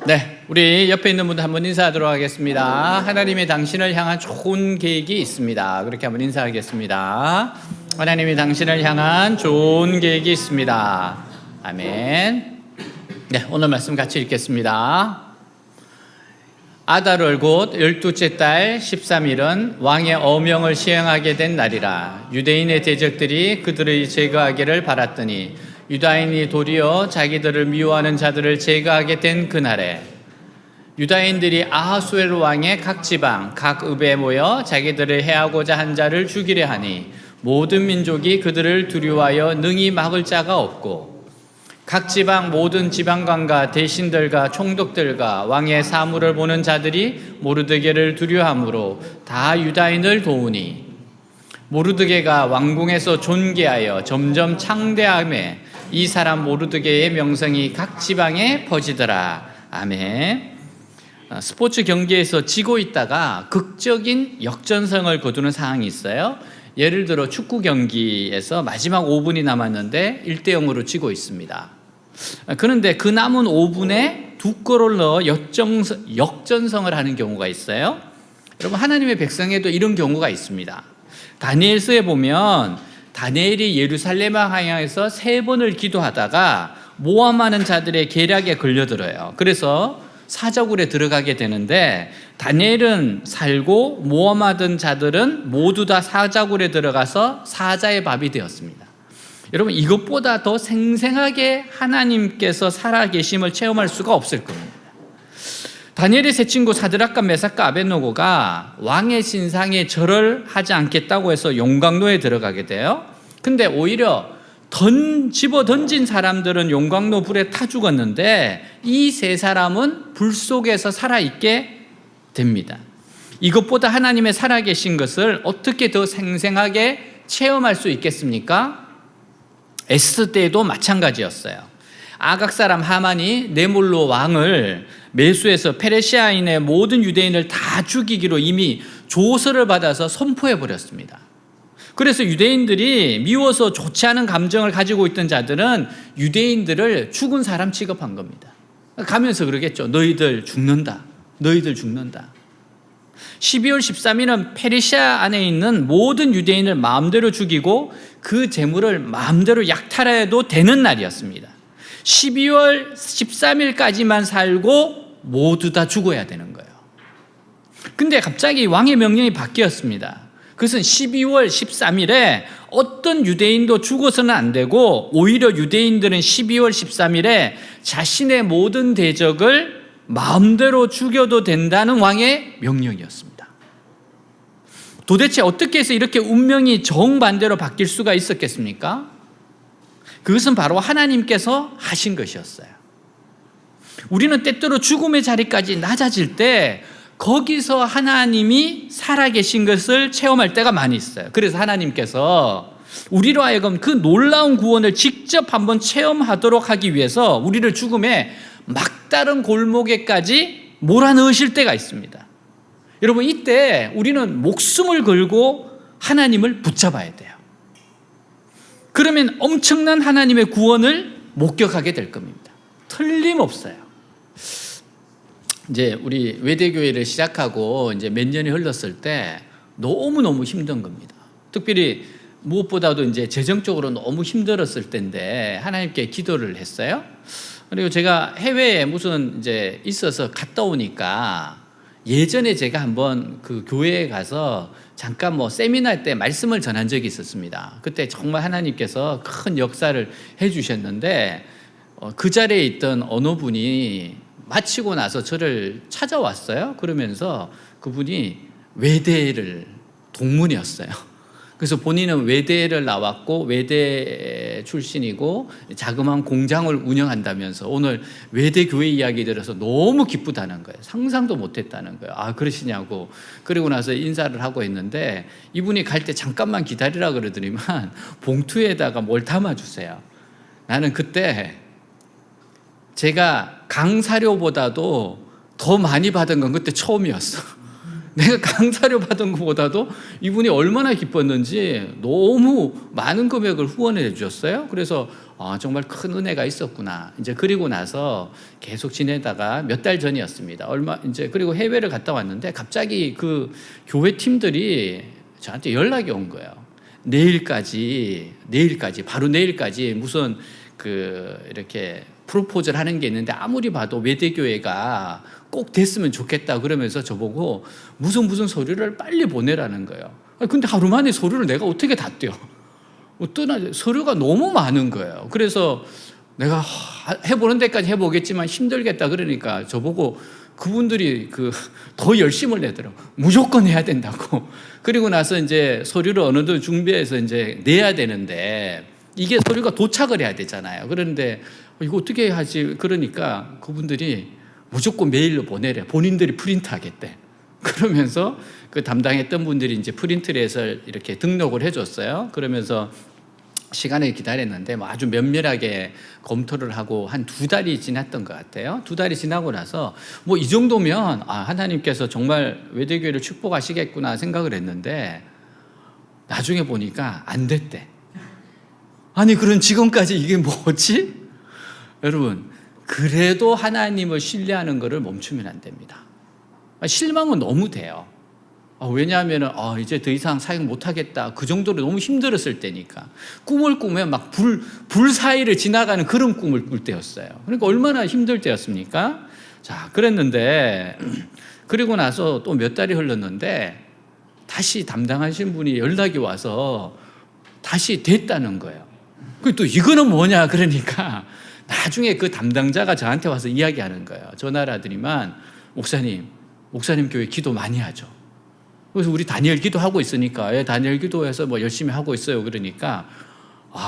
네, 우리 옆에 있는 분들 한번 인사하도록 하겠습니다. 하나님이 당신을 향한 좋은 계획이 있습니다. 그렇게 한번 인사하겠습니다. 하나님이 당신을 향한 좋은 계획이 있습니다. 아멘. 네, 오늘 말씀 같이 읽겠습니다. 아달월 곧 12째 달 13일은 왕의 어명을 시행하게 된 날이라. 유대인의 대적들이 그들을 제거하기를 바랐더니 유다인이 도리어 자기들을 미워하는 자들을 제거하게 된 그날에 유다인들이 아하수에로 왕의 각 지방 각 읍에 모여 자기들을 해하고자 한 자를 죽이려 하니 모든 민족이 그들을 두려워하여 능히 막을 자가 없고 각 지방 모든 지방관과 대신들과 총독들과 왕의 사물을 보는 자들이 모르드게를 두려워하므로 다 유다인을 도우니 모르드게가 왕궁에서 존귀하여 점점 창대하며 이 사람 모르드게의 명성이 각 지방에 퍼지더라. 아멘. 스포츠 경기에서 지고 있다가 극적인 역전승을 거두는 상황이 있어요. 예를 들어 축구 경기에서 마지막 5분이 남았는데 1대0으로 지고 있습니다. 그런데 그 남은 5분에 2골을 넣어 역전승을 하는 경우가 있어요. 여러분, 하나님의 백성에도 이런 경우가 있습니다. 다니엘서에 보면 다니엘이 예루살렘을 향해서 3번을 기도하다가 모함하는 자들의 계략에 걸려들어요. 그래서 사자굴에 들어가게 되는데 다니엘은 살고 모함하던 자들은 모두 다 사자굴에 들어가서 사자의 밥이 되었습니다. 여러분, 이것보다 더 생생하게 하나님께서 살아계심을 체험할 수가 없을 겁니다. 다니엘의 세 친구 사드락과 메삭과 아벳노고가 왕의 신상에 절을 하지 않겠다고 해서 용광로에 들어가게 돼요. 근데 오히려 집어 던진 사람들은 용광로 불에 타 죽었는데 이 세 사람은 불 속에서 살아있게 됩니다. 이것보다 하나님의 살아계신 것을 어떻게 더 생생하게 체험할 수 있겠습니까? 에스더 때에도 마찬가지였어요. 아각 사람 하만이 뇌물로 왕을 매수해서 페르시아인의 모든 유대인을 다 죽이기로 이미 조서를 받아서 선포해 버렸습니다. 그래서 유대인들이 미워서 좋지 않은 감정을 가지고 있던 자들은 유대인들을 죽은 사람 취급한 겁니다. 가면서 그러겠죠. 너희들 죽는다. 너희들 죽는다. 12월 13일은 페르시아 안에 있는 모든 유대인을 마음대로 죽이고 그 재물을 마음대로 약탈해도 되는 날이었습니다. 12월 13일까지만 살고 모두 다 죽어야 되는 거예요. 근데 갑자기 왕의 명령이 바뀌었습니다. 그것은 12월 13일에 어떤 유대인도 죽어서는 안 되고 오히려 유대인들은 12월 13일에 자신의 모든 대적을 마음대로 죽여도 된다는 왕의 명령이었습니다. 도대체 어떻게 해서 이렇게 운명이 정반대로 바뀔 수가 있었겠습니까? 그것은 바로 하나님께서 하신 것이었어요. 우리는 때때로 죽음의 자리까지 낮아질 때 거기서 하나님이 살아계신 것을 체험할 때가 많이 있어요. 그래서 하나님께서 우리로 하여금 그 놀라운 구원을 직접 한번 체험하도록 하기 위해서 우리를 죽음의 막다른 골목에까지 몰아넣으실 때가 있습니다. 여러분, 이때 우리는 목숨을 걸고 하나님을 붙잡아야 돼요. 그러면 엄청난 하나님의 구원을 목격하게 될 겁니다. 틀림없어요. 이제 우리 외대교회를 시작하고 이제 몇 년이 흘렀을 때 너무너무 힘든 겁니다. 특별히 무엇보다도 이제 재정적으로 너무 힘들었을 때인데 하나님께 기도를 했어요. 그리고 제가 해외에 무슨 이제 있어서 갔다 오니까 예전에 제가 한번 그 교회에 가서 잠깐 세미나 때 말씀을 전한 적이 있었습니다. 그때 정말 하나님께서 큰 역사를 해주셨는데 그 자리에 있던 어느 분이 마치고 나서 저를 찾아왔어요. 그러면서 그분이 외대를 동문이었어요. 그래서 본인은 외대를 나왔고 외대 출신이고 자그마한 공장을 운영한다면서 오늘 외대 교회 이야기 들어서 너무 기쁘다는 거예요. 상상도 못했다는 거예요. 아, 그러시냐고. 그리고 나서 인사를 하고 있는데 이분이 갈 때 잠깐만 기다리라 그러더니만 봉투에다가 뭘 담아주세요. 나는 그때 제가 강사료보다도 더 많이 받은 건 그때 처음이었어. 내가 강사료 받은 것보다도 이분이 얼마나 기뻤는지 너무 많은 금액을 후원해 주셨어요. 그래서 정말 큰 은혜가 있었구나. 이제 그리고 나서 계속 지내다가 몇 달 전이었습니다. 그리고 해외를 갔다 왔는데 갑자기 그 교회 팀들이 저한테 연락이 온 거예요. 내일까지 바로 내일까지 무슨 이렇게 프로포즈를 하는 게 있는데 아무리 봐도 외대교회가 꼭 됐으면 좋겠다 그러면서 저보고 무슨 서류를 빨리 보내라는 거예요. 근데 하루 만에 서류를 내가 어떻게 다 떼어? 서류가 너무 많은 거예요. 그래서 내가 해보는 데까지 해보겠지만 힘들겠다 그러니까 저보고 그분들이 더 열심을 내더라고. 무조건 해야 된다고. 그리고 나서 이제 서류를 어느 정도 준비해서 이제 내야 되는데 이게 서류가 도착을 해야 되잖아요. 그런데 이거 어떻게 하지? 그러니까 그분들이 무조건 메일로 보내래. 본인들이 프린트하겠대. 그러면서 그 담당했던 분들이 이제 프린트를 해서 이렇게 등록을 해줬어요. 그러면서 시간을 기다렸는데 아주 면밀하게 검토를 하고 한 2달이 지났던 것 같아요. 2달이 지나고 나서 이 정도면 하나님께서 정말 외대교회를 축복하시겠구나 생각을 했는데 나중에 보니까 안 됐대. 아니 그럼 지금까지 이게 뭐지? 여러분 그래도 하나님을 신뢰하는 것을 멈추면 안 됩니다. 실망은 너무 돼요. 왜냐하면 이제 더 이상 사역 못하겠다 그 정도로 너무 힘들었을 때니까. 꿈을 꾸면 막 불 사이를 지나가는 그런 꿈을 꿀 때였어요. 그러니까 얼마나 힘들 때였습니까? 자, 그랬는데 그리고 나서 또 몇 달이 흘렀는데 다시 담당하신 분이 연락이 와서 다시 됐다는 거예요. 또 이거는 뭐냐 그러니까 나중에 그 담당자가 저한테 와서 이야기하는 거예요. 전화를 하더니만 목사님 교회 기도 많이 하죠. 그래서 우리 다니엘 기도하고 있으니까 다니엘 기도해서 열심히 하고 있어요. 그러니까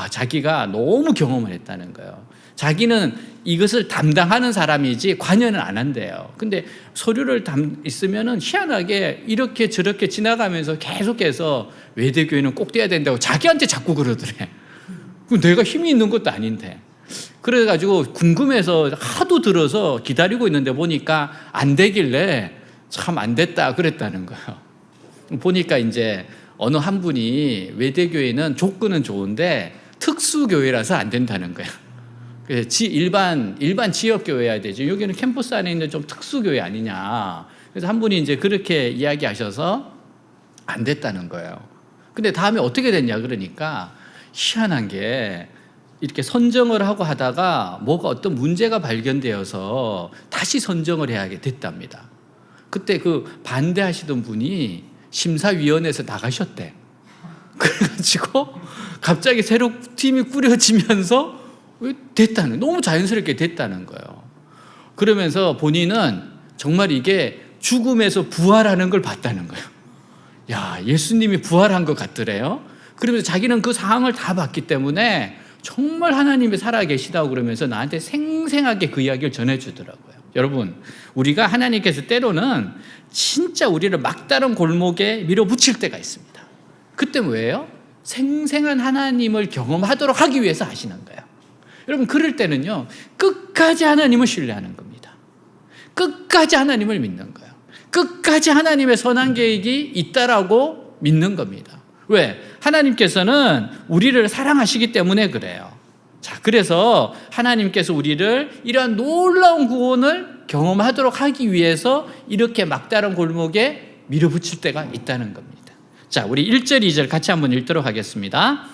자기가 너무 경험을 했다는 거예요. 자기는 이것을 담당하는 사람이지 관여는 안 한대요. 근데 서류를 있으면은 희한하게 이렇게 저렇게 지나가면서 계속해서 외대교회는 꼭 돼야 된다고 자기한테 자꾸 그러더래. 내가 힘이 있는 것도 아닌데. 그래가지고 궁금해서 하도 들어서 기다리고 있는데 보니까 안 되길래 참 안 됐다 그랬다는 거예요. 보니까 이제 어느 한 분이 외대교회는 조건은 좋은데 특수교회라서 안 된다는 거예요. 그래서 일반 지역교회여야 되죠. 여기는 캠퍼스 안에 있는 좀 특수교회 아니냐. 그래서 한 분이 이제 그렇게 이야기하셔서 안 됐다는 거예요. 근데 다음에 어떻게 됐냐 그러니까 희한한 게 이렇게 선정을 하고 하다가 어떤 문제가 발견되어서 다시 선정을 해야 됐답니다. 그때 반대하시던 분이 심사위원회에서 나가셨대. 그래가지고 갑자기 새로 팀이 꾸려지면서 너무 자연스럽게 됐다는 거예요. 그러면서 본인은 정말 이게 죽음에서 부활하는 걸 봤다는 거예요. 예수님이 부활한 것 같더래요. 그러면서 자기는 그 상황을 다 봤기 때문에 정말 하나님이 살아계시다고 그러면서 나한테 생생하게 그 이야기를 전해주더라고요. 여러분, 우리가 하나님께서 때로는 진짜 우리를 막다른 골목에 밀어붙일 때가 있습니다. 그때 뭐예요? 생생한 하나님을 경험하도록 하기 위해서 하시는 거예요. 여러분, 그럴 때는요, 끝까지 하나님을 신뢰하는 겁니다. 끝까지 하나님을 믿는 거예요. 끝까지 하나님의 선한 계획이 있다라고 믿는 겁니다. 왜? 하나님께서는 우리를 사랑하시기 때문에 그래요. 자, 그래서 하나님께서 우리를 이러한 놀라운 구원을 경험하도록 하기 위해서 이렇게 막다른 골목에 밀어붙일 때가 있다는 겁니다. 자, 우리 1절, 2절 같이 한번 읽도록 하겠습니다.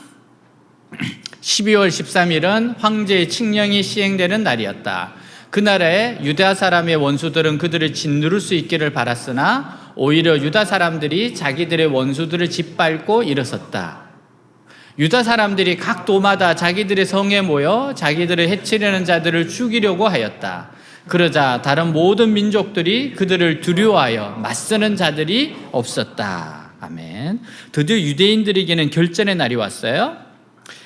12월 13일은 황제의 칙령이 시행되는 날이었다. 그날에 유다 사람의 원수들은 그들을 짓누를 수 있기를 바랐으나 오히려 유다 사람들이 자기들의 원수들을 짓밟고 일어섰다. 유다 사람들이 각 도마다 자기들의 성에 모여 자기들을 해치려는 자들을 죽이려고 하였다. 그러자 다른 모든 민족들이 그들을 두려워하여 맞서는 자들이 없었다. 아멘. 드디어 유대인들에게는 결전의 날이 왔어요.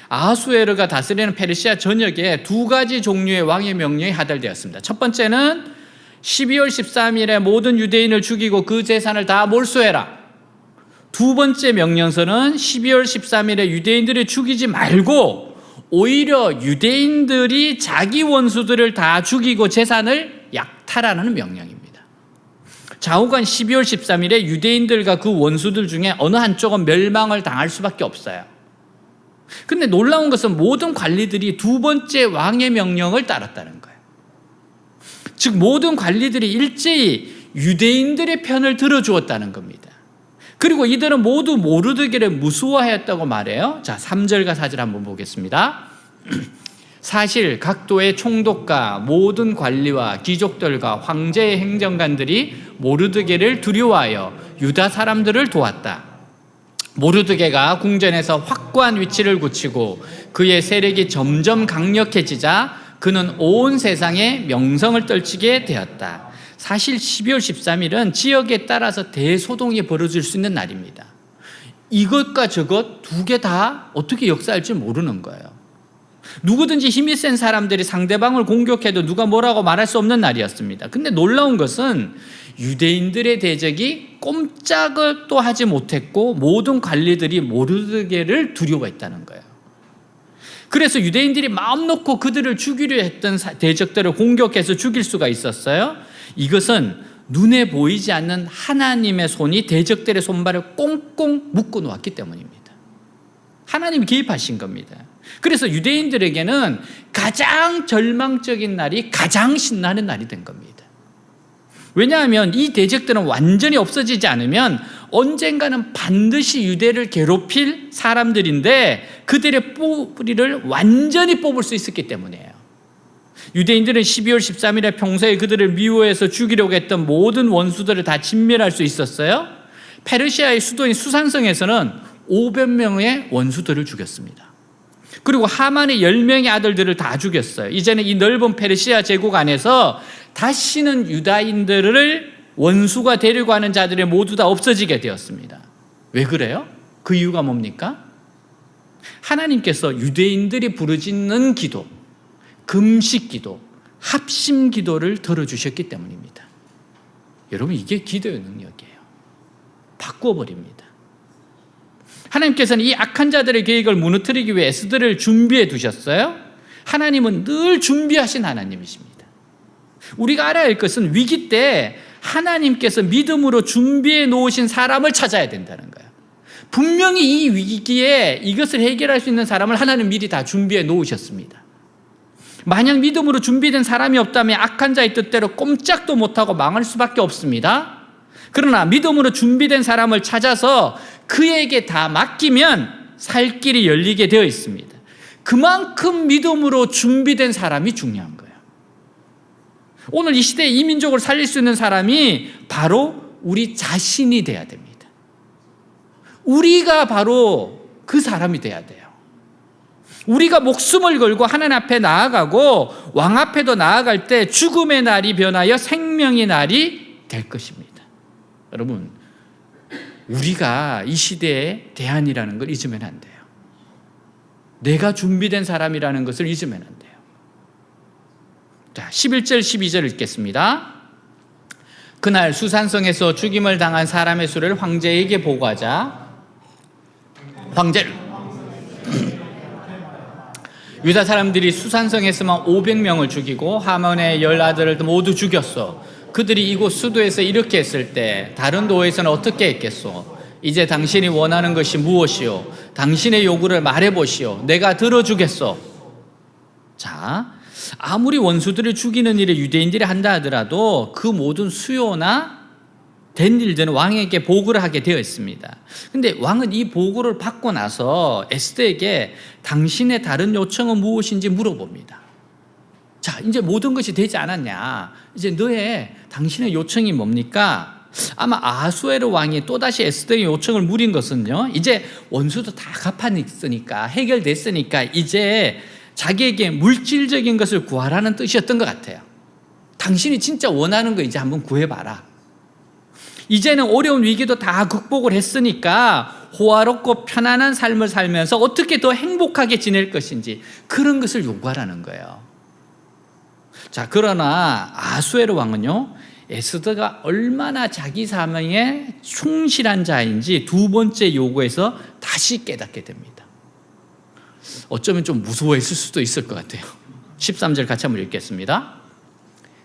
아하수에르가 다스리는 페르시아 전역에 2가지 종류의 왕의 명령이 하달되었습니다. 첫 번째는 12월 13일에 모든 유대인을 죽이고 그 재산을 다 몰수해라. 두 번째 명령서는 12월 13일에 유대인들을 죽이지 말고 오히려 유대인들이 자기 원수들을 다 죽이고 재산을 약탈하는 명령입니다. 좌우간 12월 13일에 유대인들과 그 원수들 중에 어느 한쪽은 멸망을 당할 수밖에 없어요. 근데 놀라운 것은 모든 관리들이 두 번째 왕의 명령을 따랐다는 거예요. 즉 모든 관리들이 일제히 유대인들의 편을 들어주었다는 겁니다. 그리고 이들은 모두 모르드게를 무수화하였다고 말해요. 자, 3절과 4절 한번 보겠습니다. 사실 각도의 총독과 모든 관리와 귀족들과 황제의 행정관들이 모르드게를 두려워하여 유다 사람들을 도왔다. 모르드게가 궁전에서 확고한 위치를 굳히고 그의 세력이 점점 강력해지자 그는 온 세상에 명성을 떨치게 되었다. 사실 12월 13일은 지역에 따라서 대소동이 벌어질 수 있는 날입니다. 이것과 저것 두 개 다 어떻게 역사할지 모르는 거예요. 누구든지 힘이 센 사람들이 상대방을 공격해도 누가 뭐라고 말할 수 없는 날이었습니다. 근데 놀라운 것은 유대인들의 대적이 꼼짝을 또 하지 못했고 모든 관리들이 모르드게를 두려워했다는 거예요. 그래서 유대인들이 마음 놓고 그들을 죽이려 했던 대적들을 공격해서 죽일 수가 있었어요. 이것은 눈에 보이지 않는 하나님의 손이 대적들의 손발을 꽁꽁 묶어 놓았기 때문입니다. 하나님이 개입하신 겁니다. 그래서 유대인들에게는 가장 절망적인 날이 가장 신나는 날이 된 겁니다. 왜냐하면 이 대적들은 완전히 없어지지 않으면 언젠가는 반드시 유대를 괴롭힐 사람들인데 그들의 뿌리를 완전히 뽑을 수 있었기 때문이에요. 유대인들은 12월 13일에 평소에 그들을 미워해서 죽이려고 했던 모든 원수들을 다 진멸할 수 있었어요. 페르시아의 수도인 수산성에서는 500명의 원수들을 죽였습니다. 그리고 하만의 10명의 아들들을 다 죽였어요. 이제는 이 넓은 페르시아 제국 안에서 다시는 유다인들을 원수가 되려고 하는 자들이 모두 다 없어지게 되었습니다. 왜 그래요? 그 이유가 뭡니까? 하나님께서 유대인들이 부르짖는 기도, 금식 기도, 합심 기도를 들어주셨기 때문입니다. 여러분, 이게 기도의 능력이에요. 바꿔버립니다. 하나님께서는 이 악한 자들의 계획을 무너뜨리기 위해 에스더를 준비해 두셨어요. 하나님은 늘 준비하신 하나님이십니다. 우리가 알아야 할 것은 위기 때 하나님께서 믿음으로 준비해 놓으신 사람을 찾아야 된다는 거예요. 분명히 이 위기에 이것을 해결할 수 있는 사람을 하나님 미리 다 준비해 놓으셨습니다. 만약 믿음으로 준비된 사람이 없다면 악한 자의 뜻대로 꼼짝도 못하고 망할 수밖에 없습니다. 그러나 믿음으로 준비된 사람을 찾아서 그에게 다 맡기면 살 길이 열리게 되어 있습니다. 그만큼 믿음으로 준비된 사람이 중요한 거예요. 오늘 이 시대에 이 민족을 살릴 수 있는 사람이 바로 우리 자신이 돼야 됩니다. 우리가 바로 그 사람이 돼야 돼요. 우리가 목숨을 걸고 하나님 앞에 나아가고 왕 앞에도 나아갈 때 죽음의 날이 변하여 생명의 날이 될 것입니다. 여러분, 우리가 이 시대의 대안이라는 걸 잊으면 안 돼요. 내가 준비된 사람이라는 것을 잊으면 안 돼요. 자, 11절 12절 읽겠습니다. 그날 수산성에서 죽임을 당한 사람의 수를 황제에게 보고하자 황제를 유다 사람들이 수산성에서만 500명을 죽이고 하몬의 10아들을 모두 죽였어. 그들이 이곳 수도에서 이렇게 했을 때 다른 도에서는 어떻게 했겠소? 이제 당신이 원하는 것이 무엇이요? 당신의 요구를 말해보시오. 내가 들어주겠소. 자, 아무리 원수들을 죽이는 일을 유대인들이 한다 하더라도 그 모든 수요나 된 일들은 왕에게 보고를 하게 되어 있습니다. 근데 왕은 이 보고를 받고 나서 에스더에게 당신의 다른 요청은 무엇인지 물어봅니다. 자, 이제 모든 것이 되지 않았냐? 이제 당신의 요청이 뭡니까? 아마 아하수에로 왕이 또다시 에스더의 요청을 물은 것은요, 이제 원수도 다 갚아냈으니까, 해결됐으니까 이제 자기에게 물질적인 것을 구하라는 뜻이었던 것 같아요. 당신이 진짜 원하는 거 이제 한번 구해봐라. 이제는 어려운 위기도 다 극복을 했으니까 호화롭고 편안한 삶을 살면서 어떻게 더 행복하게 지낼 것인지 그런 것을 요구하라는 거예요. 자, 그러나 아하수에로 왕은요, 에스더가 얼마나 자기 사명에 충실한 자인지 두 번째 요구에서 다시 깨닫게 됩니다. 어쩌면 좀 무서워했을 수도 있을 것 같아요. 13절 같이 한번 읽겠습니다.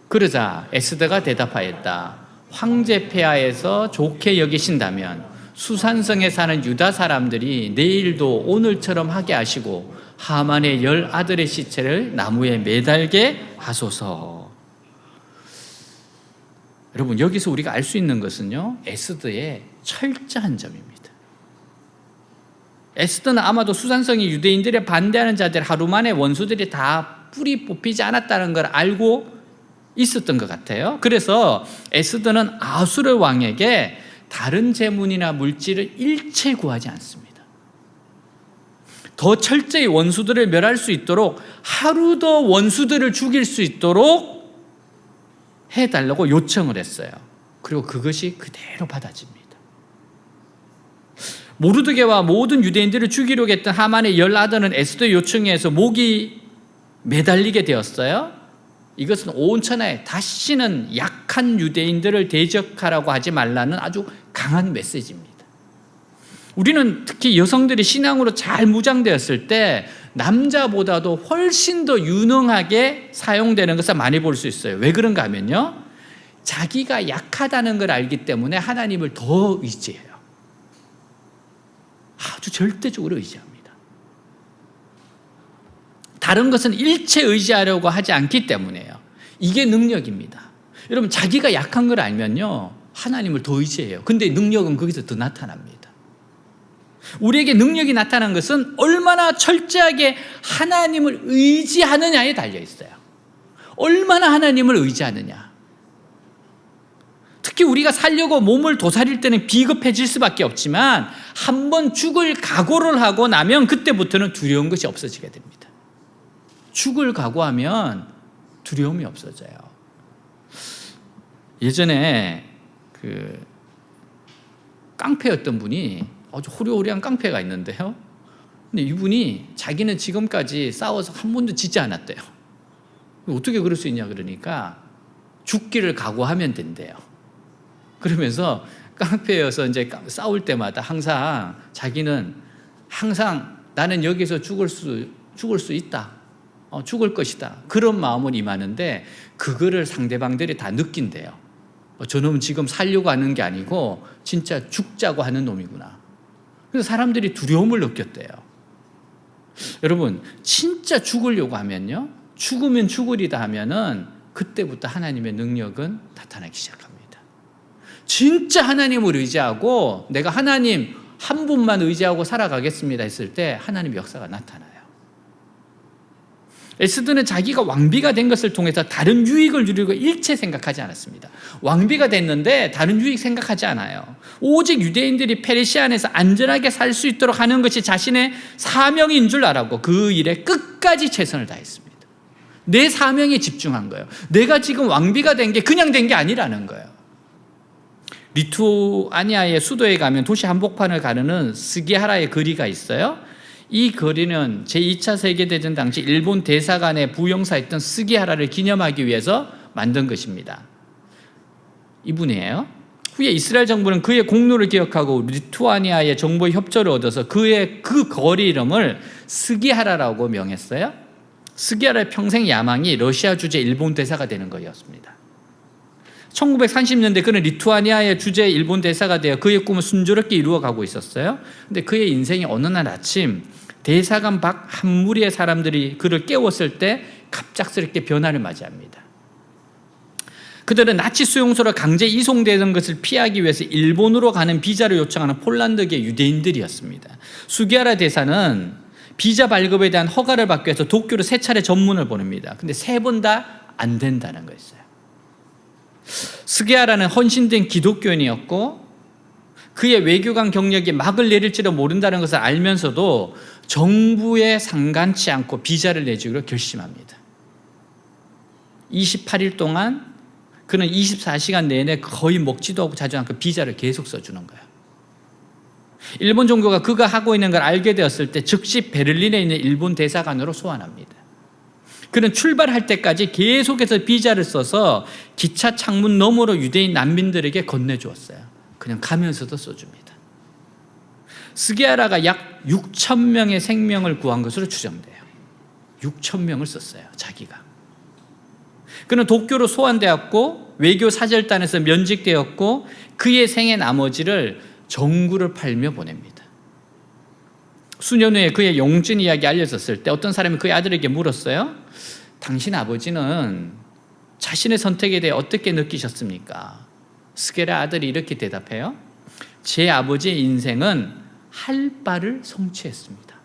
그러자 에스더가 대답하였다. 황제 폐하에서 좋게 여기신다면 수산성에 사는 유다 사람들이 내일도 오늘처럼 하게 하시고 하만의 10 아들의 시체를 나무에 매달게 하소서. 여러분, 여기서 우리가 알 수 있는 것은요, 에스더의 철저한 점입니다. 에스더는 아마도 수산성이 유대인들의 반대하는 자들 하루 만에 원수들이 다 뿌리 뽑히지 않았다는 걸 알고 있었던 것 같아요. 그래서 에스더는 아수르 왕에게 다른 재물이나 물질을 일체 구하지 않습니다. 더 철저히 원수들을 멸할 수 있도록 하루 더 원수들을 죽일 수 있도록 해달라고 요청을 했어요. 그리고 그것이 그대로 받아집니다. 모르드게와 모든 유대인들을 죽이려고 했던 하만의 10 아들은 에스더의 요청에 의해서 목이 매달리게 되었어요. 이것은 온 천하에 다시는 약한 유대인들을 대적하라고 하지 말라는 아주 강한 메시지입니다. 우리는 특히 여성들이 신앙으로 잘 무장되었을 때 남자보다도 훨씬 더 유능하게 사용되는 것을 많이 볼 수 있어요. 왜 그런가 하면요, 자기가 약하다는 걸 알기 때문에 하나님을 더 의지해요. 아주 절대적으로 의지합니다. 다른 것은 일체 의지하려고 하지 않기 때문에요. 이게 능력입니다. 여러분, 자기가 약한 걸 알면요, 하나님을 더 의지해요. 근데 능력은 거기서 더 나타납니다. 우리에게 능력이 나타난 것은 얼마나 철저하게 하나님을 의지하느냐에 달려 있어요. 얼마나 하나님을 의지하느냐. 특히 우리가 살려고 몸을 도사릴 때는 비겁해질 수밖에 없지만 한번 죽을 각오를 하고 나면 그때부터는 두려운 것이 없어지게 됩니다. 죽을 각오하면 두려움이 없어져요. 예전에 깡패였던 분이 아주 호리호리한 깡패가 있는데요. 근데 이분이 자기는 지금까지 싸워서 한 번도 지지 않았대요. 어떻게 그럴 수 있냐 그러니까 죽기를 각오하면 된대요. 그러면서 깡패여서 이제 싸울 때마다 항상 자기는 항상 나는 여기서 죽을 수 있다. 죽을 것이다. 그런 마음을 임하는데 그거를 상대방들이 다 느낀대요. 저놈은 지금 살려고 하는 게 아니고 진짜 죽자고 하는 놈이구나. 그래서 사람들이 두려움을 느꼈대요. 여러분, 진짜 죽으려고 하면요, 죽으면 죽으리다 하면은 그때부터 하나님의 능력은 나타나기 시작합니다. 진짜 하나님을 의지하고 내가 하나님 한 분만 의지하고 살아가겠습니다 했을 때 하나님의 역사가 나타나요. 에스더는 자기가 왕비가 된 것을 통해서 다른 유익을 누리고 일체 생각하지 않았습니다. 왕비가 됐는데 다른 유익 생각하지 않아요. 오직 유대인들이 페르시아 안에서 안전하게 살 수 있도록 하는 것이 자신의 사명인 줄 알았고 그 일에 끝까지 최선을 다했습니다. 내 사명에 집중한 거예요. 내가 지금 왕비가 된 게 그냥 된 게 아니라는 거예요. 리투아니아의 수도에 가면 도시 한복판을 가르는 스기하라의 거리가 있어요. 이 거리는 제2차 세계대전 당시 일본 대사관의 부용사였던 스기하라를 기념하기 위해서 만든 것입니다. 이분이에요. 후에 이스라엘 정부는 그의 공로를 기억하고 리투아니아의 정부의 협조를 얻어서 그의 그 거리 이름을 스기하라라고 명했어요. 스기하라의 평생 야망이 러시아 주재 일본 대사가 되는 거였습니다. 1930년대 그는 리투아니아의 주재 일본 대사가 되어 그의 꿈을 순조롭게 이루어가고 있었어요. 근데 그의 인생이 어느 날 아침 대사관 밖 한 무리의 사람들이 그를 깨웠을 때 갑작스럽게 변화를 맞이합니다. 그들은 나치 수용소로 강제 이송되는 것을 피하기 위해서 일본으로 가는 비자를 요청하는 폴란드계 유대인들이었습니다. 수기하라 대사는 비자 발급에 대한 허가를 받기 위해서 도쿄로 3차례 전문을 보냅니다. 근데 3번 다 안 된다는 거였어요. 스기하라는 헌신된 기독교인이었고 그의 외교관 경력이 막을 내릴지도 모른다는 것을 알면서도 정부에 상관치 않고 비자를 내주기로 결심합니다. 28일 동안 그는 24시간 내내 거의 먹지도 않고 자주 않고 비자를 계속 써주는 거예요. 일본 정부가 그가 하고 있는 걸 알게 되었을 때 즉시 베를린에 있는 일본 대사관으로 소환합니다. 그는 출발할 때까지 계속해서 비자를 써서 기차 창문 너머로 유대인 난민들에게 건네주었어요. 그냥 가면서도 써줍니다. 스기하라가 약 6,000명의 생명을 구한 것으로 추정돼요. 6,000명을 썼어요, 자기가. 그는 도쿄로 소환되었고 외교 사절단에서 면직되었고 그의 생애 나머지를 정구를 팔며 보냅니다. 수년 후에 그의 용준 이야기 알려졌을 때 어떤 사람이 그의 아들에게 물었어요. 당신 아버지는 자신의 선택에 대해 어떻게 느끼셨습니까? 스게라 아들이 이렇게 대답해요. 제 아버지의 인생은 할 바를 성취했습니다.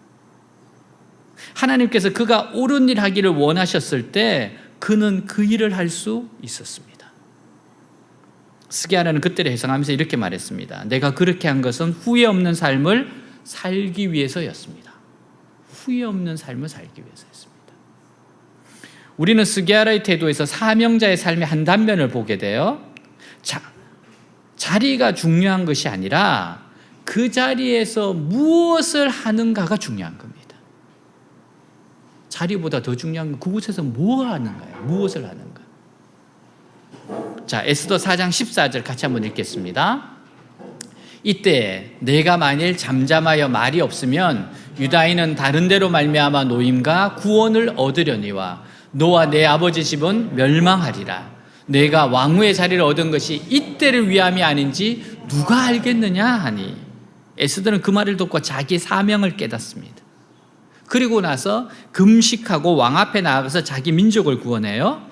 하나님께서 그가 옳은 일 하기를 원하셨을 때 그는 그 일을 할 수 있었습니다. 스게라는 그때를 해석하면서 이렇게 말했습니다. 내가 그렇게 한 것은 후회 없는 삶을 살기 위해서였습니다. 후회 없는 삶을 살기 위해서였습니다. 우리는 스게라의 태도에서 사명자의 삶의 한 단면을 보게 돼요. 자리가 중요한 것이 아니라 그 자리에서 무엇을 하는가가 중요한 겁니다. 자리보다 더 중요한 건 그곳에서 뭐 하는가예요. 무엇을 하는가. 자, 에스더 4장 14절 같이 한번 읽겠습니다. 이때 내가 만일 잠잠하여 말이 없으면 유다인은 다른 데로 말미암아 노임과 구원을 얻으려니와 너와 내 아버지 집은 멸망하리라. 내가 왕후의 자리를 얻은 것이 이때를 위함이 아닌지 누가 알겠느냐 하니 에스더는 그 말을 듣고 자기 사명을 깨닫습니다. 그리고 나서 금식하고 왕 앞에 나아가서 자기 민족을 구원해요.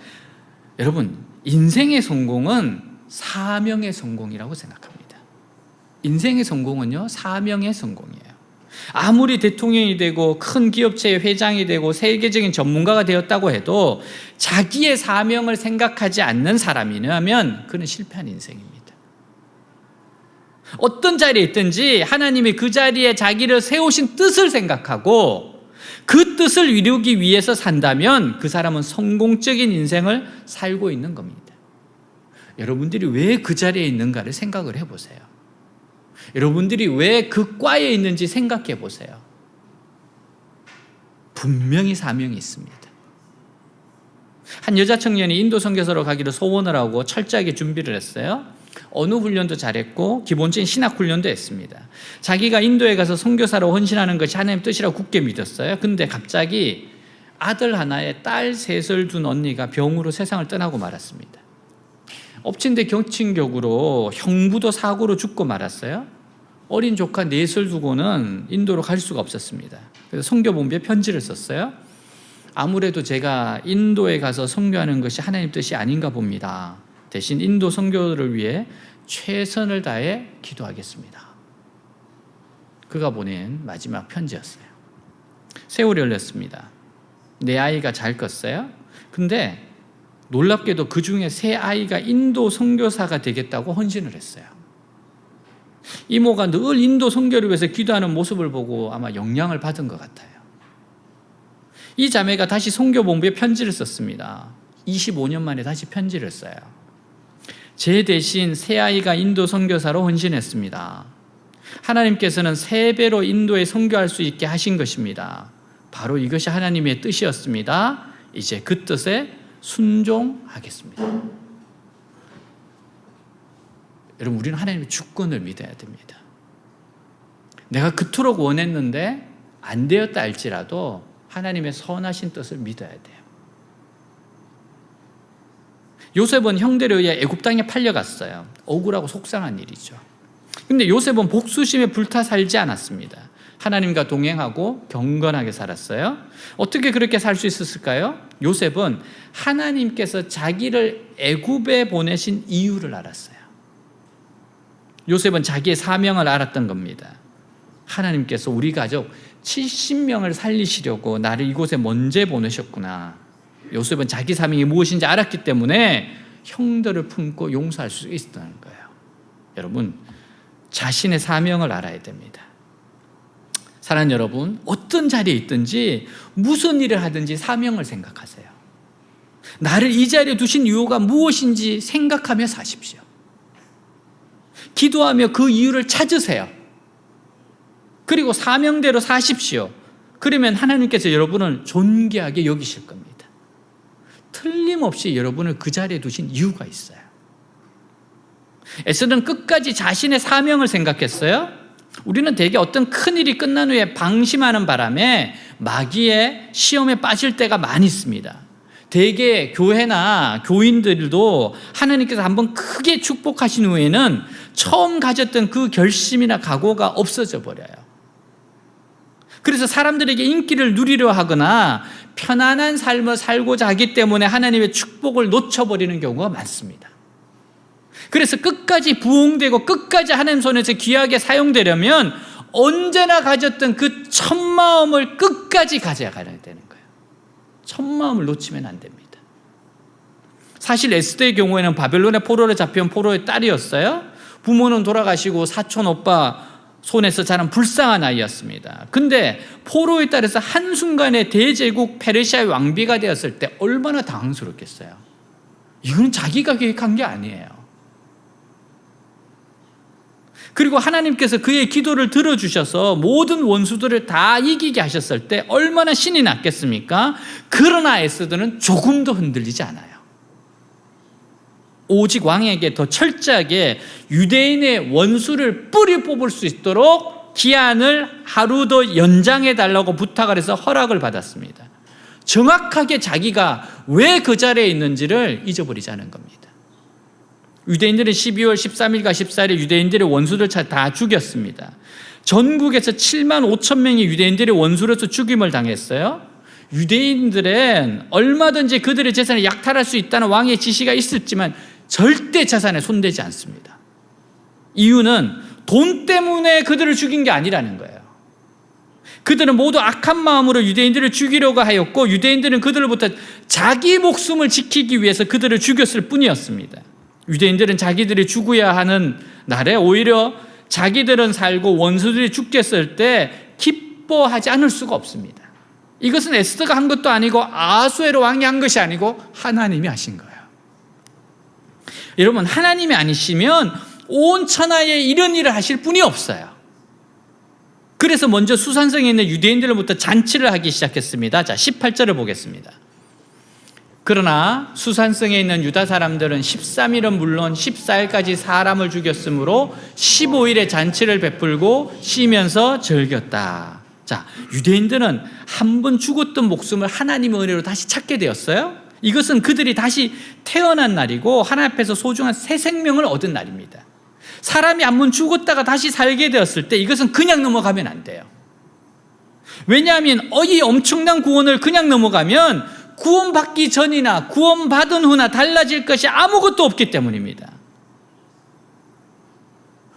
여러분, 인생의 성공은 사명의 성공이라고 생각합니다. 인생의 성공은요, 사명의 성공이에요. 아무리 대통령이 되고 큰 기업체의 회장이 되고 세계적인 전문가가 되었다고 해도 자기의 사명을 생각하지 않는 사람이라면 그는 실패한 인생입니다. 어떤 자리에 있든지 하나님이 그 자리에 자기를 세우신 뜻을 생각하고 그 뜻을 이루기 위해서 산다면 그 사람은 성공적인 인생을 살고 있는 겁니다. 여러분들이 왜 그 자리에 있는가를 생각을 해보세요. 여러분들이 왜 그 과에 있는지 생각해 보세요. 분명히 사명이 있습니다. 한 여자 청년이 인도 선교사로 가기로 소원을 하고 철저하게 준비를 했어요. 어느 훈련도 잘했고 기본적인 신학 훈련도 했습니다. 자기가 인도에 가서 선교사로 헌신하는 것이 하나님 뜻이라고 굳게 믿었어요. 근데 갑자기 아들 하나에 딸 셋을 둔 언니가 병으로 세상을 떠나고 말았습니다. 엎친 데 겹친 격으로 형부도 사고로 죽고 말았어요. 어린 조카 넷을 두고는 인도로 갈 수가 없었습니다. 그래서 선교본부에 편지를 썼어요. 아무래도 제가 인도에 가서 선교하는 것이 하나님 뜻이 아닌가 봅니다. 대신 인도 선교를 위해 최선을 다해 기도하겠습니다. 그가 보낸 마지막 편지였어요. 세월이 흘렀습니다. 내 아이가 잘 컸어요. 근데 놀랍게도 그 중에 세 아이가 인도 선교사가 되겠다고 헌신을 했어요. 이모가 늘 인도 선교를 위해서 기도하는 모습을 보고 아마 영향을 받은 것 같아요. 이 자매가 다시 선교본부에 편지를 썼습니다. 25년 만에 다시 편지를 써요. 제 대신 새 아이가 인도 선교사로 헌신했습니다. 하나님께서는 3배로 인도에 선교할 수 있게 하신 것입니다. 바로 이것이 하나님의 뜻이었습니다. 이제 그 뜻에 순종하겠습니다. 여러분, 우리는 하나님의 주권을 믿어야 됩니다. 내가 그토록 원했는데 안 되었다 할지라도 하나님의 선하신 뜻을 믿어야 돼요. 요셉은 형들에 의해 애굽 땅에 팔려갔어요. 억울하고 속상한 일이죠. 근데 요셉은 복수심에 불타 살지 않았습니다. 하나님과 동행하고 경건하게 살았어요. 어떻게 그렇게 살 수 있었을까요? 요셉은 하나님께서 자기를 애굽에 보내신 이유를 알았어요. 요셉은 자기의 사명을 알았던 겁니다. 하나님께서 우리 가족 70명을 살리시려고 나를 이곳에 먼저 보내셨구나. 요셉은 자기 사명이 무엇인지 알았기 때문에 형들을 품고 용서할 수 있었다는 거예요. 여러분, 자신의 사명을 알아야 됩니다. 사랑하는 여러분, 어떤 자리에 있든지 무슨 일을 하든지 사명을 생각하세요. 나를 이 자리에 두신 이유가 무엇인지 생각하며 사십시오. 기도하며 그 이유를 찾으세요. 그리고 사명대로 사십시오. 그러면 하나님께서 여러분을 존귀하게 여기실 겁니다. 틀림없이 여러분을 그 자리에 두신 이유가 있어요. 에스더는 끝까지 자신의 사명을 생각했어요. 우리는 대개 어떤 큰일이 끝난 후에 방심하는 바람에 마귀의 시험에 빠질 때가 많이 있습니다. 대개 교회나 교인들도 하나님께서 한번 크게 축복하신 후에는 처음 가졌던 그 결심이나 각오가 없어져 버려요. 그래서 사람들에게 인기를 누리려 하거나 편안한 삶을 살고자 하기 때문에 하나님의 축복을 놓쳐버리는 경우가 많습니다. 그래서 끝까지 부흥되고 끝까지 하나님 손에서 귀하게 사용되려면 언제나 가졌던 그 첫 마음을 끝까지 가져가야 되는 거예요. 첫 마음을 놓치면 안 됩니다. 사실 에스더의 경우에는 바벨론의 포로로 잡혀온 포로의 딸이었어요. 부모는 돌아가시고 사촌 오빠 손에서 자란 불쌍한 아이였습니다. 근데 포로의 딸에서 한순간에 대제국 페르시아의 왕비가 되었을 때 얼마나 당황스럽겠어요. 이건 자기가 계획한 게 아니에요. 그리고 하나님께서 그의 기도를 들어주셔서 모든 원수들을 다 이기게 하셨을 때 얼마나 신이 났겠습니까? 그러나 에스더는 조금도 흔들리지 않아요. 오직 왕에게 더 철저하게 유대인의 원수를 뿌리 뽑을 수 있도록 기한을 하루 더 연장해 달라고 부탁을 해서 허락을 받았습니다. 정확하게 자기가 왜 그 자리에 있는지를 잊어버리지 않은 겁니다. 유대인들은 12월 13일과 14일에 유대인들의 원수들 다 죽였습니다. 전국에서 7만 5천 명이 유대인들의 원수로서 죽임을 당했어요. 유대인들은 얼마든지 그들의 재산을 약탈할 수 있다는 왕의 지시가 있었지만 절대 재산에 손대지 않습니다. 이유는 돈 때문에 그들을 죽인 게 아니라는 거예요. 그들은 모두 악한 마음으로 유대인들을 죽이려고 하였고 유대인들은 그들로부터 자기 목숨을 지키기 위해서 그들을 죽였을 뿐이었습니다. 유대인들은 자기들이 죽어야 하는 날에 오히려 자기들은 살고 원수들이 죽겠을 때 기뻐하지 않을 수가 없습니다. 이것은 에스더가 한 것도 아니고 아수에로 왕이 한 것이 아니고 하나님이 하신 거예요. 여러분, 하나님이 아니시면 온 천하에 이런 일을 하실 분이 없어요. 그래서 먼저 수산성에 있는 유대인들로부터 잔치를 하기 시작했습니다. 자, 18절을 보겠습니다. 그러나 수산성에 있는 유다 사람들은 13일은 물론 14일까지 사람을 죽였으므로 15일에 잔치를 베풀고 쉬면서 즐겼다. 자, 유대인들은 한 번 죽었던 목숨을 하나님의 은혜로 다시 찾게 되었어요. 이것은 그들이 다시 태어난 날이고 하나님 앞에서 소중한 새 생명을 얻은 날입니다. 사람이 한 번 죽었다가 다시 살게 되었을 때 이것은 그냥 넘어가면 안 돼요. 왜냐하면 이 엄청난 구원을 그냥 넘어가면 구원받기 전이나 구원받은 후나 달라질 것이 아무것도 없기 때문입니다.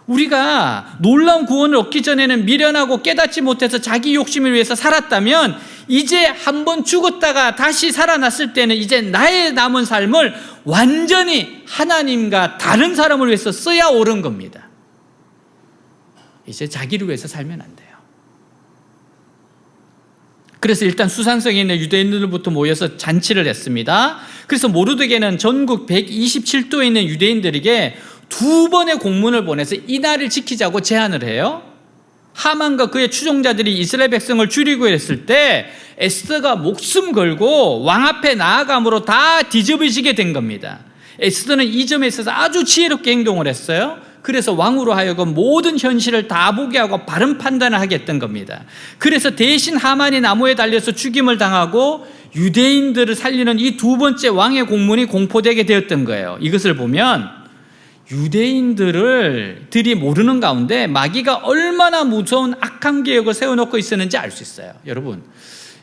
우리가 놀라운 구원을 얻기 전에는 미련하고 깨닫지 못해서 자기 욕심을 위해서 살았다면 이제 한번 죽었다가 다시 살아났을 때는 이제 나의 남은 삶을 완전히 하나님과 다른 사람을 위해서 써야 옳은 겁니다. 이제 자기를 위해서 살면 안 돼요. 그래서 일단 수산성에 있는 유대인들부터 모여서 잔치를 했습니다. 그래서 모르드게는 전국 127도에 있는 유대인들에게 2번의 공문을 보내서 이 날을 지키자고 제안을 해요. 하만과 그의 추종자들이 이스라엘 백성을 죽이고 했을 때 에스더가 목숨 걸고 왕 앞에 나아감으로 다 뒤집어지게 된 겁니다. 에스더는 이 점에 있어서 아주 지혜롭게 행동을 했어요. 그래서 왕으로 하여금 모든 현실을 다 보게 하고 바른 판단을 하게 했던 겁니다. 그래서 대신 하만이 나무에 달려서 죽임을 당하고 유대인들을 살리는 이 2번째 왕의 공문이 공포되게 되었던 거예요. 이것을 보면 유대인들이 모르는 가운데 마귀가 얼마나 무서운 악한 계획을 세워놓고 있었는지 알 수 있어요.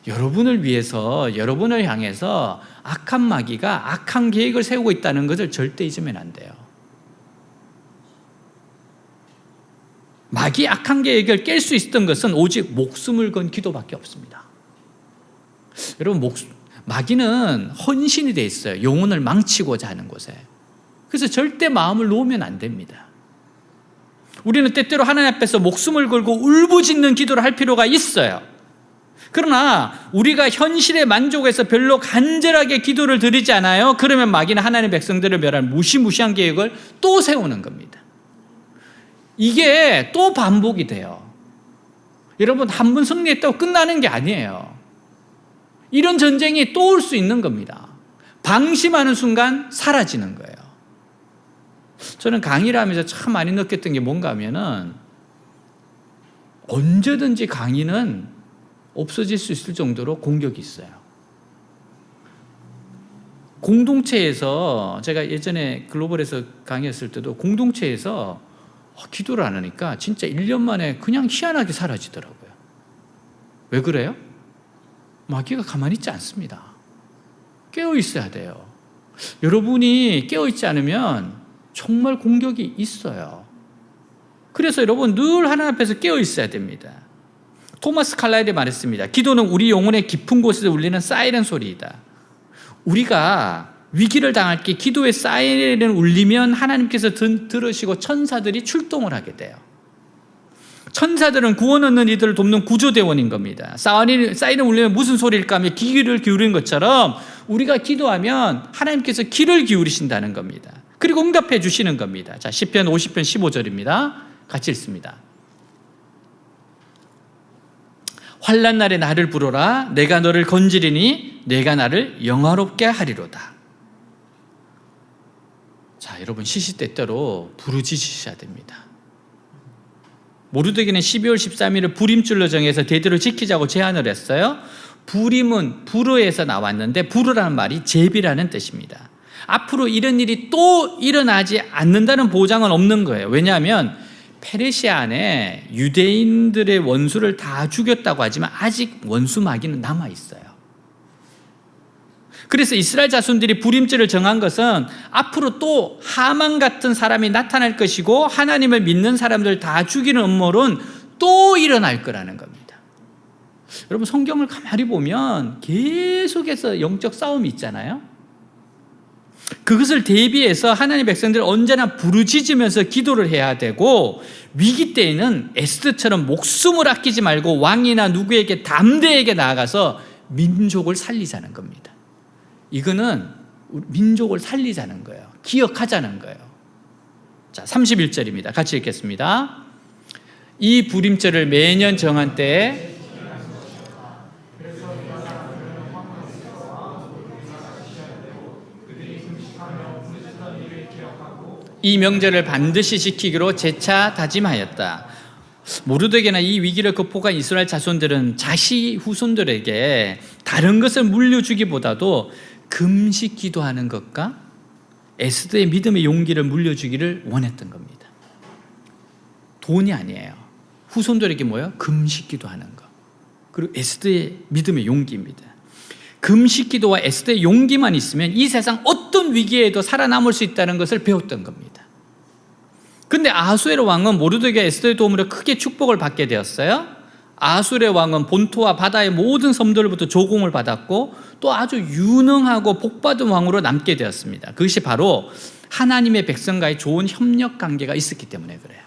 여러분을 위해서, 여러분을 향해서 악한 마귀가 악한 계획을 세우고 있다는 것을 절대 잊으면 안 돼요. 마귀의 악한 계획을 깰 수 있었던 것은 오직 목숨을 건 기도밖에 없습니다. 여러분, 마귀는 헌신이 돼 있어요. 영혼을 망치고자 하는 곳에. 그래서 절대 마음을 놓으면 안 됩니다. 우리는 때때로 하나님 앞에서 목숨을 걸고 울부짖는 기도를 할 필요가 있어요. 그러나 우리가 현실에 만족해서 별로 간절하게 기도를 드리지 않아요. 그러면 마귀는 하나님의 백성들을 멸할 무시무시한 계획을 또 세우는 겁니다. 이게 또 반복이 돼요. 여러분, 한 번 승리했다고 끝나는 게 아니에요. 이런 전쟁이 또 올 수 있는 겁니다. 방심하는 순간 사라지는 거예요. 저는 강의를 하면서 참 많이 느꼈던 게 뭔가 하면은 언제든지 강의는 없어질 수 있을 정도로 공격이 있어요. 공동체에서 제가 예전에 글로벌에서 강의했을 때도 공동체에서 기도를 안 하니까 진짜 1년 만에 그냥 희한하게 사라지더라고요. 왜 그래요? 마귀가 가만히 있지 않습니다. 깨어 있어야 돼요. 여러분이 깨어 있지 않으면 정말 공격이 있어요. 그래서 여러분 늘 하나님 앞에서 깨어 있어야 됩니다. 토마스 칼라일이 말했습니다. 기도는 우리 영혼의 깊은 곳에서 울리는 사이렌 소리이다. 우리가 위기를 당할 때 기도의 사이렌을 울리면 하나님께서 들으시고 천사들이 출동을 하게 돼요. 천사들은 구원 얻는 이들을 돕는 구조대원인 겁니다. 사이렌 울리면 무슨 소리일까 하면 귀를 기울이는 것처럼 우리가 기도하면 하나님께서 귀를 기울이신다는 겁니다. 그리고 응답해 주시는 겁니다. 자, 시편 50편 15절입니다. 같이 읽습니다. 환난 날에 나를 부르라. 내가 너를 건지리니 내가 나를 영화롭게 하리로다. 자, 여러분 시시때때로 부르짖으셔야 됩니다. 모르드게는 12월 13일을 부림줄로 정해서 대대로 지키자고 제안을 했어요. 부림은 부르에서 나왔는데 부르라는 말이 제비라는 뜻입니다. 앞으로 이런 일이 또 일어나지 않는다는 보장은 없는 거예요. 왜냐하면 페르시아 안에 유대인들의 원수를 다 죽였다고 하지만 아직 원수 마귀는 남아있어요. 그래서 이스라엘 자손들이 부림절을 정한 것은 앞으로 또 하만 같은 사람이 나타날 것이고 하나님을 믿는 사람들 다 죽이는 음모론 또 일어날 거라는 겁니다. 여러분 성경을 가만히 보면 계속해서 영적 싸움이 있잖아요. 그것을 대비해서 하나님의 백성들 언제나 부르짖으면서 기도를 해야 되고 위기 때에는 에스더처럼 목숨을 아끼지 말고 왕이나 누구에게 담대하게 나아가서 민족을 살리자는 겁니다. 이거는 민족을 살리자는 거예요. 기억하자는 거예요. 자, 31절입니다. 같이 읽겠습니다. 이 부림절을 매년 정한 때에 이 명절을 반드시 지키기로 재차 다짐하였다. 모르드게나 이 위기를 극복한 이스라엘 자손들은 자식 후손들에게 다른 것을 물려주기보다도 금식 기도하는 것과 에스더의 믿음의 용기를 물려주기를 원했던 겁니다. 돈이 아니에요. 후손들에게 뭐예요? 금식 기도하는 것. 그리고 에스더의 믿음의 용기입니다. 금식 기도와 에스더의 용기만 있으면 이 세상 어떤 위기에도 살아남을 수 있다는 것을 배웠던 겁니다. 근데 아하수에로 왕은 모르드게와 에스더의 도움으로 크게 축복을 받게 되었어요. 아하수에로 왕은 본토와 바다의 모든 섬들로부터 조공을 받았고 또 아주 유능하고 복받은 왕으로 남게 되었습니다. 그것이 바로 하나님의 백성과의 좋은 협력 관계가 있었기 때문에 그래요.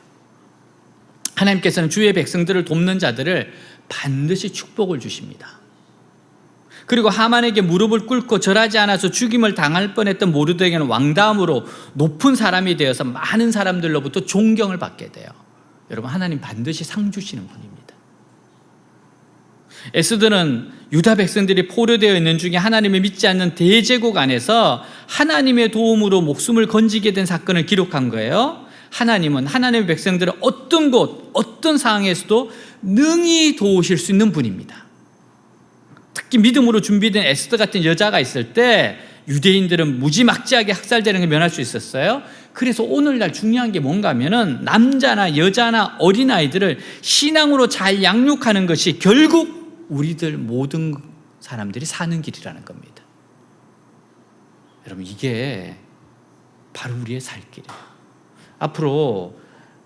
하나님께서는 주의 백성들을 돕는 자들을 반드시 축복을 주십니다. 그리고 하만에게 무릎을 꿇고 절하지 않아서 죽임을 당할 뻔했던 모르드게는 왕다음으로 높은 사람이 되어서 많은 사람들로부터 존경을 받게 돼요. 여러분 하나님 반드시 상 주시는 분입니다. 에스더는 유다 백성들이 포로되어 있는 중에 하나님을 믿지 않는 대제국 안에서 하나님의 도움으로 목숨을 건지게 된 사건을 기록한 거예요. 하나님은 하나님의 백성들을 어떤 곳, 어떤 상황에서도 능히 도우실 수 있는 분입니다. 특히 믿음으로 준비된 에스더 같은 여자가 있을 때 유대인들은 무지막지하게 학살되는 걸 면할 수 있었어요. 그래서 오늘날 중요한 게 뭔가 하면은 남자나 여자나 어린아이들을 신앙으로 잘 양육하는 것이 결국 우리들 모든 사람들이 사는 길이라는 겁니다. 여러분 이게 바로 우리의 살 길이에요. 앞으로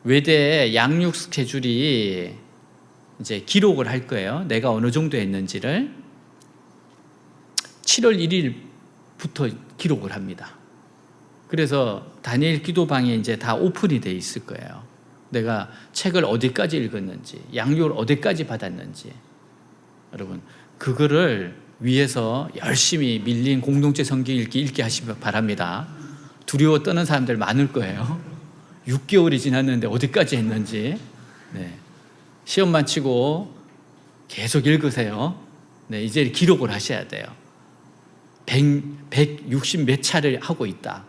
외대 양육 스케줄이 이제 기록을 할 거예요. 내가 어느 정도 했는지를 7월 1일부터 기록을 합니다. 그래서 다니엘 기도방에 이제 다 오픈이 돼 있을 거예요. 내가 책을 어디까지 읽었는지, 양육을 어디까지 받았는지. 여러분 그거를 위해서 열심히 밀린 공동체 성경 읽기 하시면 바랍니다. 두려워 떠는 사람들 많을 거예요. 6개월이 지났는데 어디까지 했는지. 네. 시험만 치고 계속 읽으세요. 네, 이제 기록을 하셔야 돼요. 160 몇 차를 하고 있다.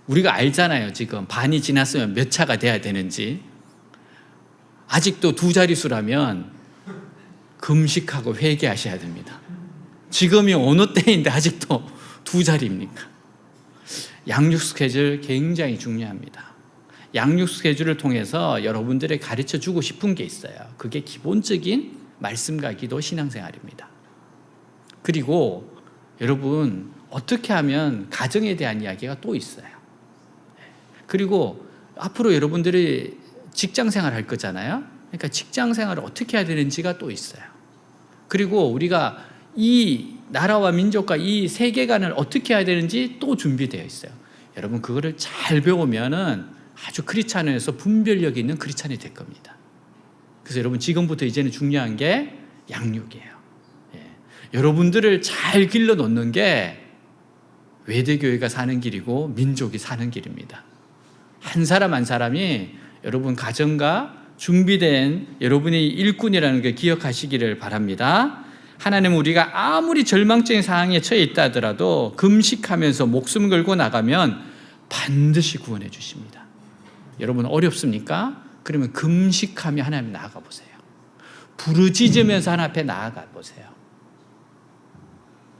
우리가 알잖아요. 지금 반이 지났으면 몇 차가 돼야 되는지. 아직도 2자릿수라면 금식하고 회개하셔야 됩니다. 지금이 어느 때인데 아직도 두 자리입니까? 양육 스케줄 굉장히 중요합니다. 양육 스케줄을 통해서 여러분들에게 가르쳐 주고 싶은 게 있어요. 그게 기본적인 말씀과 기도, 신앙생활입니다. 그리고 여러분, 어떻게 하면 가정에 대한 이야기가 또 있어요. 그리고 앞으로 여러분들이 직장 생활 할 거잖아요. 그러니까 직장 생활을 어떻게 해야 되는지가 또 있어요. 그리고 우리가 이 나라와 민족과 이 세계관을 어떻게 해야 되는지 또 준비되어 있어요. 여러분, 그거를 잘 배우면은 아주 크리스찬에서 분별력 있는 크리스찬이 될 겁니다. 그래서 여러분, 지금부터 이제는 중요한 게 양육이에요. 여러분들을 잘 길러 놓는 게 외대교회가 사는 길이고 민족이 사는 길입니다. 한 사람 한 사람이 여러분 가정과 준비된 여러분의 일꾼이라는 걸 기억하시기를 바랍니다. 하나님은 우리가 아무리 절망적인 상황에 처해 있다 하더라도 금식하면서 목숨 걸고 나가면 반드시 구원해 주십니다. 여러분, 어렵습니까? 그러면 금식하며 하나님 나아가 보세요. 부르짖으면서 하나님 앞에 나아가 보세요.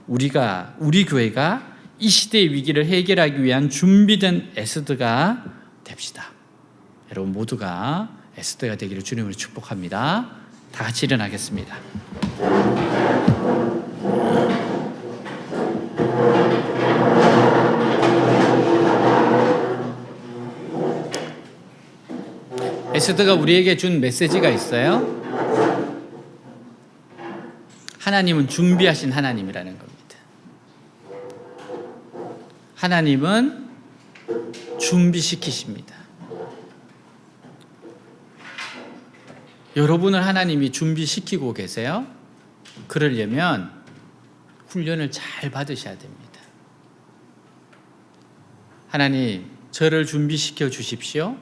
우리 교회가 이 시대의 위기를 해결하기 위한 준비된 에스더가 됩시다. 여러분 모두가 에스더가 되기를 주님으로 축복합니다. 다 같이 일어나겠습니다. 에스더가 우리에게 준 메시지가 있어요. 하나님은 준비하신 하나님이라는 겁니다. 하나님은 준비시키십니다. 여러분을 하나님이 준비시키고 계세요. 그러려면 훈련을 잘 받으셔야 됩니다. 하나님, 저를 준비시켜 주십시오.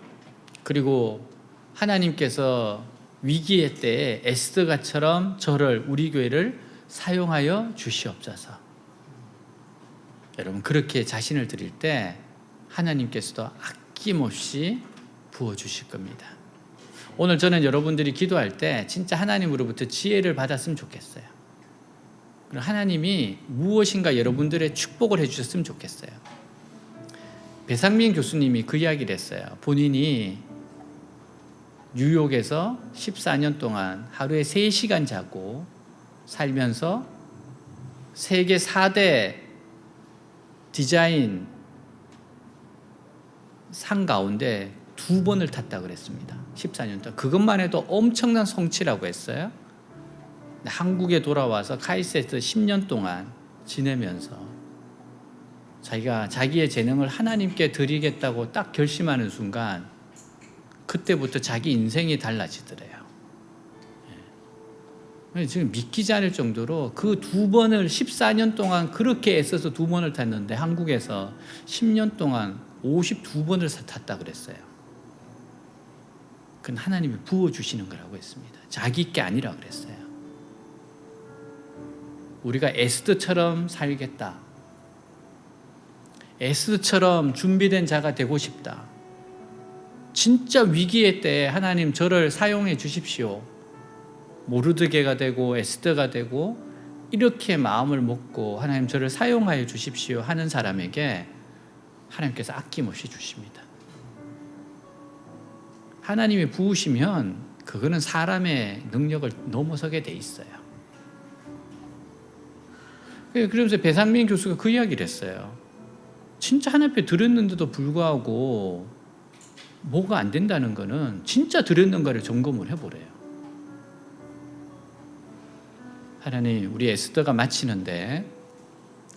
그리고 하나님께서 위기의 때에 에스더가처럼 저를, 우리 교회를 사용하여 주시옵소서. 여러분, 그렇게 자신을 드릴 때 하나님께서도 아낌없이 부어주실 겁니다. 오늘 저는 여러분들이 기도할 때 진짜 하나님으로부터 지혜를 받았으면 좋겠어요. 하나님이 무엇인가 여러분들의 축복을 해주셨으면 좋겠어요. 배상민 교수님이 그 이야기를 했어요. 본인이 뉴욕에서 14년 동안 하루에 3시간 자고 살면서 세계 4대 디자인 상 가운데 2번을 탔다 그랬습니다. 14년 동안. 그것만 해도 엄청난 성취라고 했어요. 한국에 돌아와서 카이스트에서 10년 동안 지내면서 자기가 자기의 재능을 하나님께 드리겠다고 딱 결심하는 순간 그때부터 자기 인생이 달라지더래요. 지금 믿기지 않을 정도로 그 2번을 14년 동안 그렇게 애써서 2번을 탔는데 한국에서 10년 동안 52번을 탔다 그랬어요. 그건 하나님이 부어주시는 거라고 했습니다. 자기 게 아니라 그랬어요. 우리가 에스더처럼 살겠다. 에스더처럼 준비된 자가 되고 싶다. 진짜 위기의 때에 하나님 저를 사용해 주십시오. 모르드게가 되고 에스더가 되고 이렇게 마음을 먹고 하나님 저를 사용하여 주십시오 하는 사람에게 하나님께서 아낌없이 주십니다. 하나님이 부으시면 그거는 사람의 능력을 넘어서게 돼 있어요. 그러면서 배상민 교수가 그 이야기를 했어요. 진짜 하나님 앞에 드렸는데도 불구하고 뭐가 안 된다는 거는 진짜 드렸는가를 점검을 해보래요. 하나님, 우리 에스더가 마치는데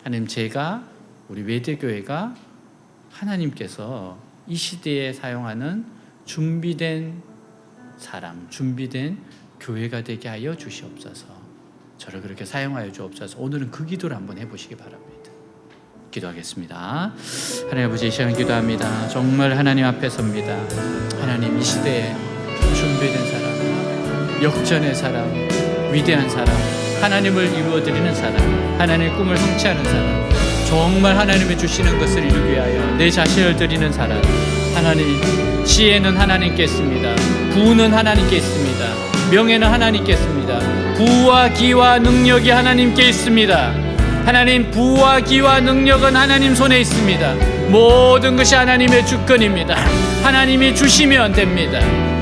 하나님, 제가 우리 외대교회가 하나님께서 이 시대에 사용하는 준비된 사람, 준비된 교회가 되게 하여 주시옵소서. 저를 그렇게 사용하여 주옵소서. 오늘은 그 기도를 한번 해보시기 바랍니다. 기도하겠습니다. 하나님 아버지, 이 시간 기도합니다. 정말 하나님 앞에 섭니다. 하나님, 이 시대에 준비된 사람, 역전의 사람, 위대한 사람, 하나님을 이루어드리는 사람, 하나님의 꿈을 성취하는 사람, 정말 하나님이 주시는 것을 이루기 위하여 내 자신을 드리는 사람. 하나님, 지혜는 하나님께 있습니다. 부는 하나님께 있습니다. 명예는 하나님께 있습니다. 부와 기와 능력이 하나님께 있습니다. 하나님, 부와 기와 능력은 하나님 손에 있습니다. 모든 것이 하나님의 주권입니다. 하나님이 주시면 됩니다.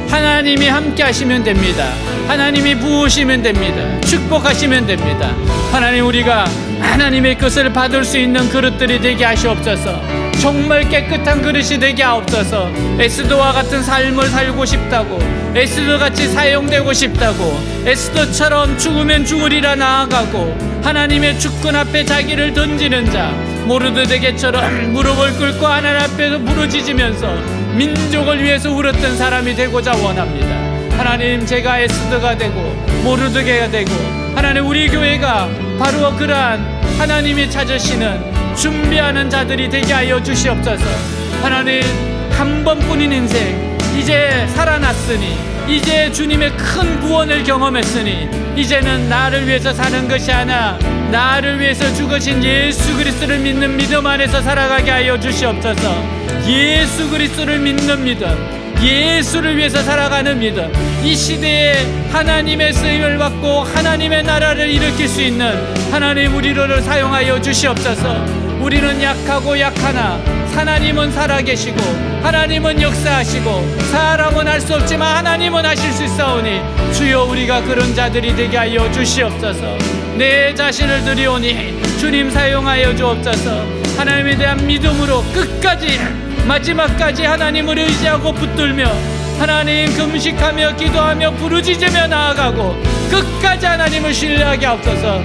하나님이 함께 하시면 됩니다. 하나님이 부으시면 됩니다. 축복하시면 됩니다. 하나님, 우리가 하나님의 것을 받을 수 있는 그릇들이 되게 하시옵소서. 정말 깨끗한 그릇이 되게 하옵소서. 에스더와 같은 삶을 살고 싶다고, 에스더같이 사용되고 싶다고, 에스더처럼 죽으면 죽으리라 나아가고 하나님의 주권 앞에 자기를 던지는 자, 모르드게처럼 무릎을 꿇고 하나님 앞에서 부르짖으면서 민족을 위해서 울었던 사람이 되고자 원합니다. 하나님, 제가 에스더가 되고 모르드게가 되고, 하나님, 우리 교회가 바로 그러한 하나님이 찾으시는 준비하는 자들이 되게 하여 주시옵소서. 하나님, 한 번뿐인 인생 이제 살아났으니, 이제 주님의 큰 구원을 경험했으니, 이제는 나를 위해서 사는 것이 아니라 나를 위해서 죽으신 예수 그리스도를 믿는 믿음 안에서 살아가게 하여 주시옵소서. 예수 그리스도를 믿는 믿음, 예수를 위해서 살아가는 믿음, 이 시대에 하나님의 쓰임을 받고 하나님의 나라를 일으킬 수 있는 하나님, 우리를 사용하여 주시옵소서. 우리는 약하고 약하나 하나님은 살아계시고, 하나님은 역사하시고, 사람은 할 수 없지만 하나님은 하실 수 있사오니, 주여, 우리가 그런 자들이 되게 하여 주시옵소서. 내 자신을 드리오니 주님 사용하여 주옵소서. 하나님에 대한 믿음으로 끝까지, 마지막까지 하나님을 의지하고 붙들며 하나님 금식하며 기도하며 부르짖으며 나아가고, 끝까지 하나님을 신뢰하게 하옵소서.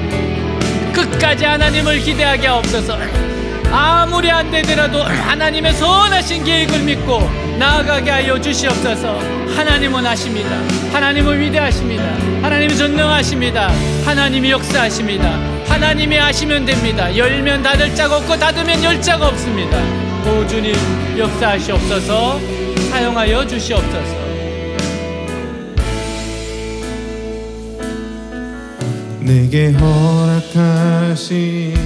끝까지 하나님을 기대하게 하옵소서. 아무리 안 되더라도 하나님의 선하신 계획을 믿고 나아가게 하여 주시옵소서. 하나님은 하십니다. 하나님은 위대하십니다. 하나님은 전능하십니다. 하나님이 역사하십니다. 하나님이 하시면 됩니다. 열면 닫을 자가 없고 닫으면 열 자가 없습니다. 오 주님, 역사하시옵소서. 사용하여 주시옵소서. 내게 허락하신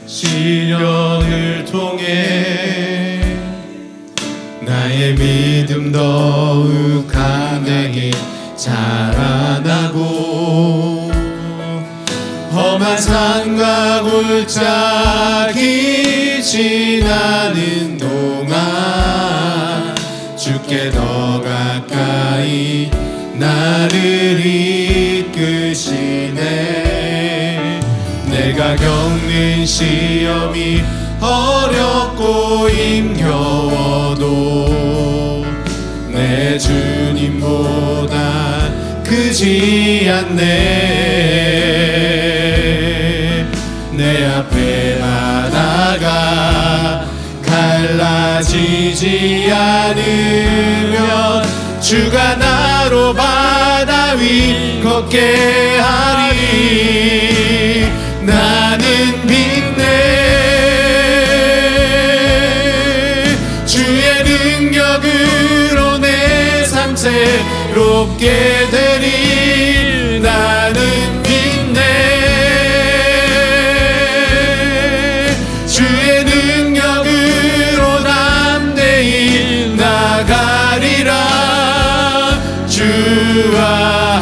시련을 통해 나의 믿음 더욱 강하게 자라나고, 험한 산과 골짜기 지나는 동안 주께 더 가까이 나를 이끄시네. 내가 겪는 시험이 어렵고 힘겨워도 내 주님보다 크지 않네. 내 앞에 바다가 갈라지지 않으면 주가 나로 바다 위 걷게 하리. 나는 믿네. 주의 능력으로 내 삶 새롭게 되리. 나는 믿네. 주의 능력으로 담대히 나가리라. 주와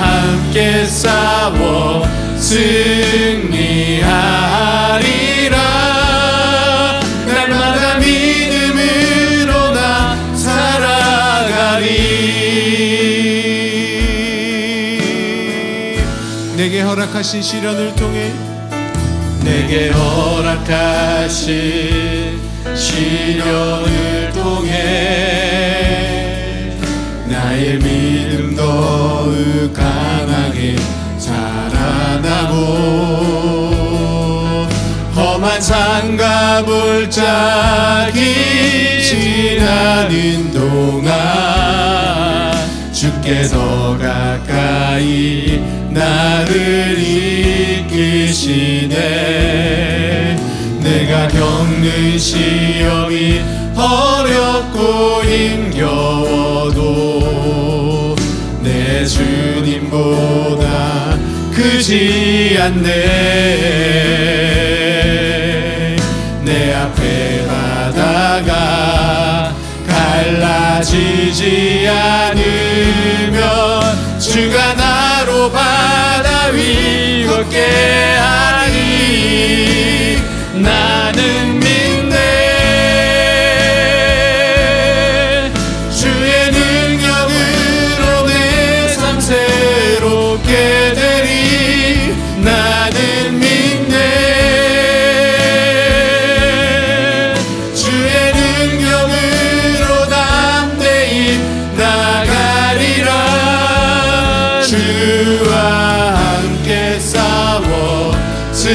함께 싸워 승리하리라. 날마다 믿음으로 나 살아가리. 내게 허락하신 시련을 통해, 내게 허락하신 시련을 통해 나의 믿음 더욱 강하게 자라나고, 험한 산과 골짜기 지나는 동안 주께 더 가까이 나를 이끄시네. 내가 겪는 시험이 어렵고 힘겨워도 내 주님보다 크지 않네. 내 앞에 바다가 갈라지지 않으면 주가 나로 바다 위 걷게 하리.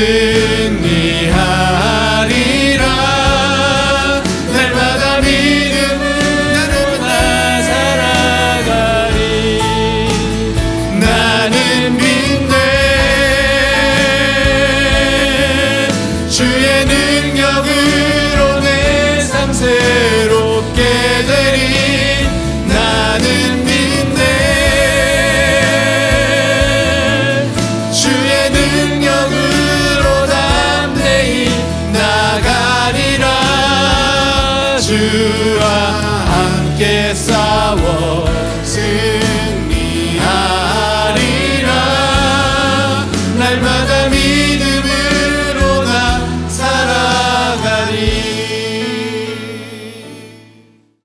그